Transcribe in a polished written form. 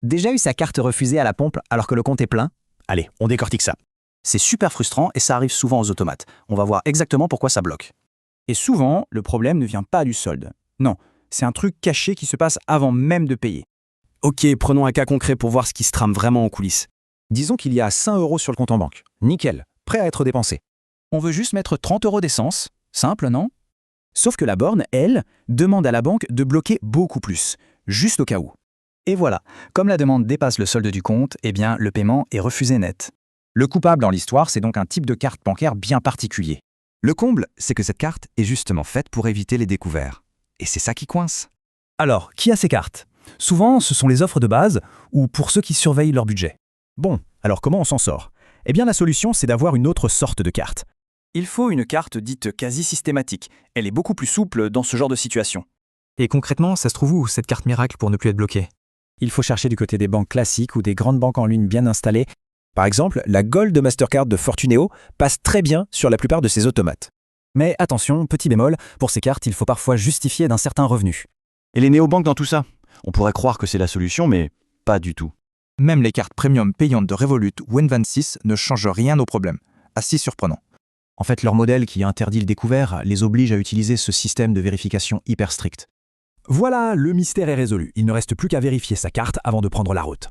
Déjà eu sa carte refusée à la pompe alors que le compte est plein? Allez, on décortique ça. C'est super frustrant et ça arrive souvent aux automates. On va voir exactement pourquoi ça bloque. Et souvent, le problème ne vient pas du solde. Non, c'est un truc caché qui se passe avant même de payer. Ok, prenons un cas concret pour voir ce qui se trame vraiment en coulisses. Disons qu'il y a 100 € sur le compte en banque. Nickel, prêt à être dépensé. On veut juste mettre 30 € d'essence. Simple, non? Sauf que la borne, elle, demande à la banque de bloquer beaucoup plus, juste au cas où. Et voilà, comme la demande dépasse le solde du compte, eh bien le paiement est refusé net. Le coupable dans l'histoire, c'est donc un type de carte bancaire bien particulier. Le comble, c'est que cette carte est justement faite pour éviter les découverts. Et c'est ça qui coince. Alors, qui a ces cartes? Souvent, ce sont les offres de base ou pour ceux qui surveillent leur budget. Bon, alors comment on s'en sort? Eh bien la solution, c'est d'avoir une autre sorte de carte. Il faut une carte dite quasi systématique. Elle est beaucoup plus souple dans ce genre de situation. Et concrètement, ça se trouve où, cette carte miracle pour ne plus être bloquée? Il faut chercher du côté des banques classiques ou des grandes banques en ligne bien installées. Par exemple, la Gold Mastercard de Fortuneo passe très bien sur la plupart de ses automates. Mais attention, petit bémol, pour ces cartes, il faut parfois justifier d'un certain revenu. Et les néobanques dans tout ça? On pourrait croire que c'est la solution, mais pas du tout. Même les cartes premium payantes de Revolut ou N26 ne changent rien au problème. Assez surprenant. En fait, leur modèle qui interdit le découvert les oblige à utiliser ce système de vérification hyper strict. Voilà, le mystère est résolu. Il ne reste plus qu'à vérifier sa carte avant de prendre la route.